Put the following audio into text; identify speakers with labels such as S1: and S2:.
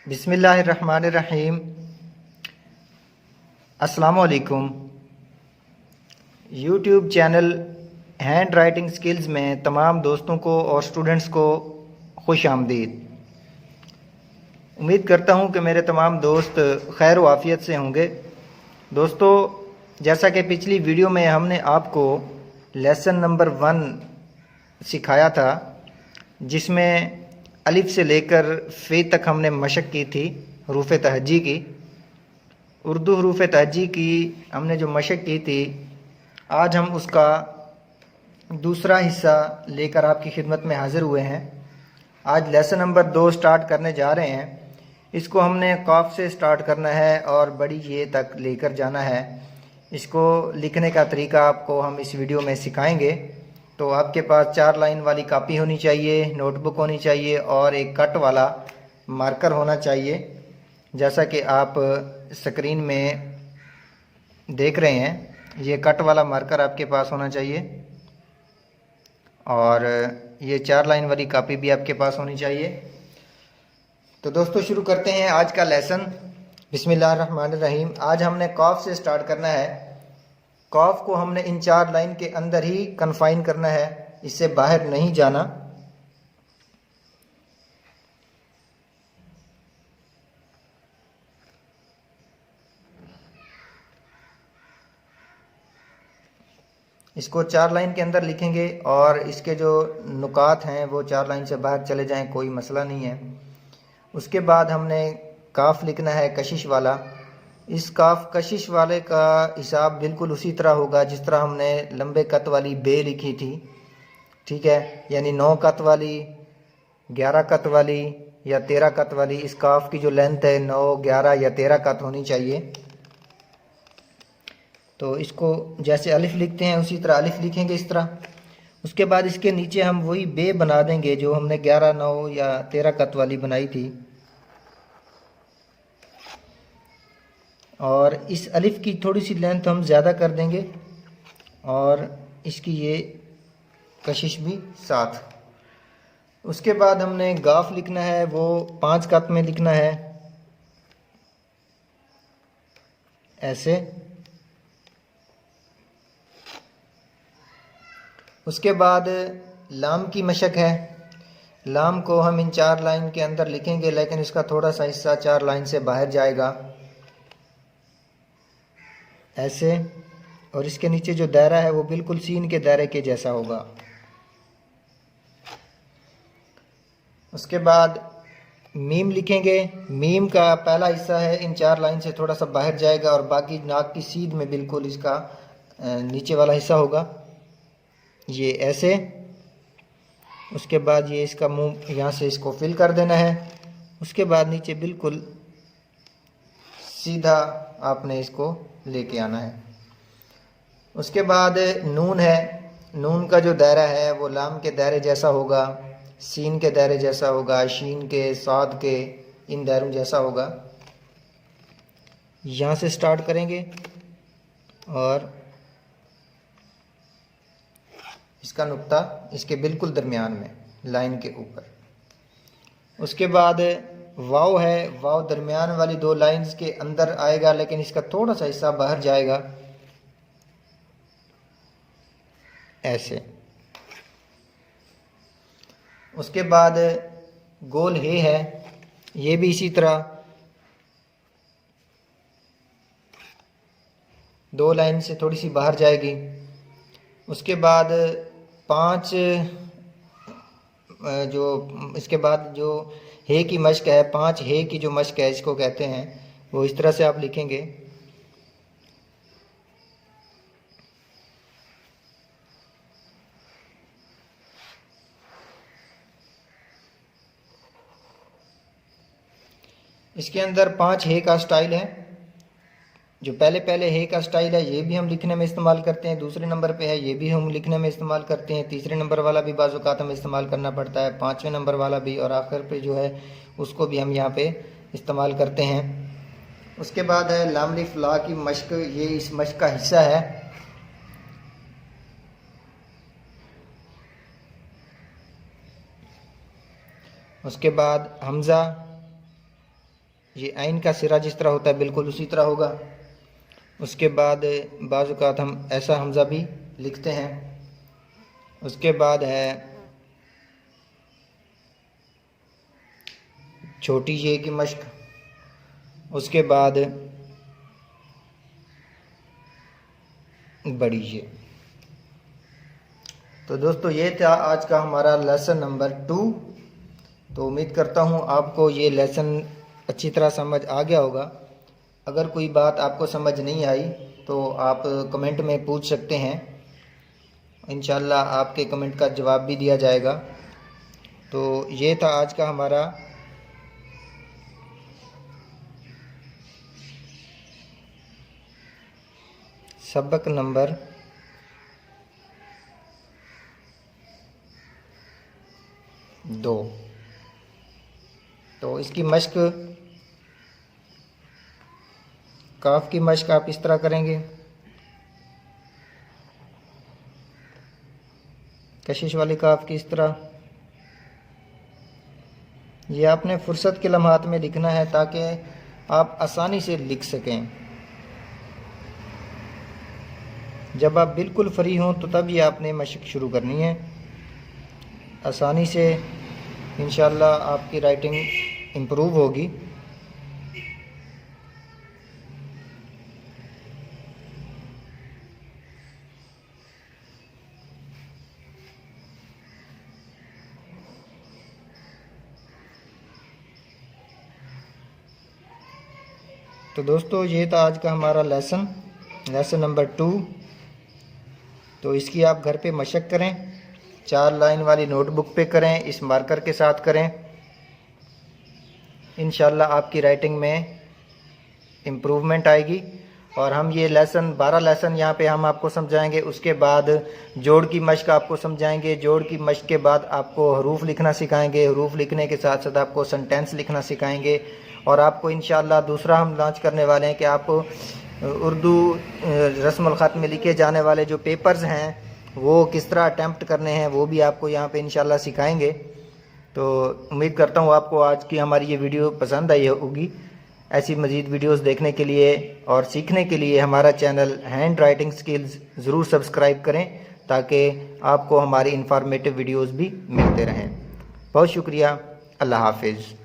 S1: बिस्मिल्लाहिर्रहमानिर्रहीम। अस्सलाम वालेकुम। YouTube channel hand writing skills में तमाम दोस्तों को और स्टूडेंट्स को खुश आमदीद। उम्मीद करता हूँ कि मेरे तमाम दोस्त खैर व आफ़ियत से होंगे। दोस्तों, जैसा कि पिछली वीडियो में हमने आपको लेसन नंबर 1 सिखाया था, जिसमें अलिफ से लेकर फ़े तक हमने मशक की थी, हरूफ तहज्जी की। उर्दू हरूफ तहज्जी की हमने जो मशक की थी, आज हम उसका दूसरा हिस्सा लेकर आपकी खिदमत में हाज़िर हुए हैं। आज लेसन नंबर 2 स्टार्ट करने जा रहे हैं। इसको हमने कॉफ से स्टार्ट करना है और बड़ी ये तक लेकर जाना है। इसको लिखने का तरीका आपको हम इस वीडियो में सिखाएंगे। तो आपके पास 4 लाइन वाली कापी होनी चाहिए, नोटबुक होनी चाहिए और एक कट वाला मार्कर होना चाहिए, जैसा कि आप स्क्रीन में देख रहे हैं। ये कट वाला मार्कर आपके पास होना चाहिए और ये 4 लाइन वाली कापी भी आपके पास होनी चाहिए। तो दोस्तों, शुरू करते हैं आज का लेसन। बिस्मिल्लाहिर्रहमानिर्रहीम। आज हमने कॉफ से स्टार्ट करना है। कॉफ को हमने इन 4 लाइन के अंदर ही कन्फाइन करना है, इससे बाहर नहीं जाना। इसको 4 लाइन के अंदर लिखेंगे और इसके जो नुकात हैं वो 4 लाइन से बाहर चले जाएं, कोई मसला नहीं है। उसके बाद हमने काफ लिखना है कशिश वाला। इस काफ कशिश वाले का हिसाब बिल्कुल उसी तरह होगा जिस तरह हमने लंबे कत वाली बे लिखी थी, ठीक है। यानी 9 कत वाली, 11 कत वाली या 13 कत वाली। इस काफ की जो लेंथ है 9, 11 या 13 कत होनी चाहिए। तो इसको जैसे अलिफ लिखते हैं उसी तरह अलिफ लिखेंगे इस तरह। उसके बाद इसके नीचे हम वही बे बना देंगे जो हमने 11, 9 या 13 कत वाली बनाई थी। और इस अलिफ की थोड़ी सी लेंथ हम ज़्यादा कर देंगे और इसकी ये कशिश भी साथ। उसके बाद हमने गाफ लिखना है, वो 5 कत में लिखना है, ऐसे। उसके बाद लाम की मशक है। लाम को हम इन 4 लाइन के अंदर लिखेंगे, लेकिन इसका थोड़ा सा हिस्सा 4 लाइन से बाहर जाएगा, ऐसे। और इसके नीचे जो दायरा है वो बिल्कुल सीन के दायरे के जैसा होगा। उसके बाद मीम लिखेंगे। मीम का पहला हिस्सा है इन 4 लाइन से थोड़ा सा बाहर जाएगा और बाकी नाक की सीध में बिल्कुल इसका नीचे वाला हिस्सा होगा, ये ऐसे। उसके बाद ये इसका मुंह यहाँ से इसको फिल कर देना है। उसके बाद नीचे बिल्कुल सीधा आपने इसको लेके आना है। उसके बाद नून है। नून का जो दायरा है वो लाम के दायरे जैसा होगा, सीन के दायरे जैसा होगा, शीन के, साद के, इन दायरों जैसा होगा। यहाँ से स्टार्ट करेंगे और इसका नुक्ता इसके बिल्कुल दरमियान में, लाइन के ऊपर। उसके बाद वाव है। वाव दरमियान वाली 2 लाइंस के अंदर आएगा, लेकिन इसका थोड़ा सा हिस्सा बाहर जाएगा, ऐसे। उसके बाद गोल हे है, ये भी इसी तरह 2 लाइन से थोड़ी सी बाहर जाएगी। उसके बाद 5 इसके बाद जो हे की मश्क है, 5 हे की जो मश्क है इसको कहते हैं, वो इस तरह से आप लिखेंगे। इसके अंदर 5 हे का स्टाइल है। जो पहले हे का स्टाइल है ये भी हम लिखने में इस्तेमाल करते हैं, दूसरे नंबर पे है ये भी हम लिखने में इस्तेमाल करते हैं, तीसरे नंबर वाला भी बाज़ औक़ात हमें इस्तेमाल करना पड़ता है, 5वें नंबर वाला भी, और आखिर पे जो है उसको भी हम यहाँ पे इस्तेमाल करते हैं। उसके बाद है लाम लिफ ला की मश्क, ये इस मश्क का हिस्सा है। उसके बाद हमज़ा, ये आइन का सिरा जिस तरह होता है बिल्कुल उसी तरह होगा। उसके बाद बाज़ औक़ात हम ऐसा हमज़ा भी लिखते हैं। उसके बाद है छोटी ये की मश्क। उसके बाद बड़ी ये। तो दोस्तों ये था आज का हमारा लेसन नंबर 2। तो उम्मीद करता हूँ आपको ये लेसन अच्छी तरह समझ आ गया होगा। अगर कोई बात आपको समझ नहीं आई तो आप कमेंट में पूछ सकते हैं, इंशाल्लाह आपके कमेंट का जवाब भी दिया जाएगा। तो ये था आज का हमारा सबक नंबर 2। तो इसकी मश्क, काफ की मश्क आप इस तरह करेंगे, कशिश वाली काफ की इस तरह। ये आपने फुर्सत के लम्हात में लिखना है ताकि आप आसानी से लिख सकें। जब आप बिल्कुल फ्री हों तो तब ये आपने मशक शुरू करनी है। आसानी से इंशाल्लाह आपकी राइटिंग इम्प्रूव होगी। तो दोस्तों ये था आज का हमारा लेसन नंबर 2। तो इसकी आप घर पे मशक करें, 4 लाइन वाली नोटबुक पे करें, इस मार्कर के साथ करें। इंशाल्लाह आपकी राइटिंग में इम्प्रूवमेंट आएगी। और हम ये लेसन 12 लेसन यहाँ पे हम आपको समझाएंगे। उसके बाद जोड़ की मश्क आपको समझाएंगे। जोड़ की मश्क के बाद आपको हरूफ लिखना सिखाएंगे। हरूफ लिखने के साथ साथ आपको सेंटेंस लिखना सिखाएंगे। और आपको इंशाल्लाह दूसरा हम लॉन्च करने वाले हैं कि आपको उर्दू रस्मुल ख़त में लिखे जाने वाले जो पेपर्स हैं वो किस तरह अटैम्प्ट करने हैं, वो भी आपको यहाँ पे इंशाल्लाह सिखाएंगे। तो उम्मीद करता हूँ आपको आज की हमारी ये वीडियो पसंद आई होगी। ऐसी मज़ीद वीडियोस देखने के लिए और सीखने के लिए हमारा चैनल हैंड राइटिंग स्किल्स ज़रूर सब्सक्राइब करें ताकि आपको हमारी इंफॉर्मेटिव वीडियोस भी मिलते रहें। बहुत शुक्रिया। अल्लाह हाफिज़।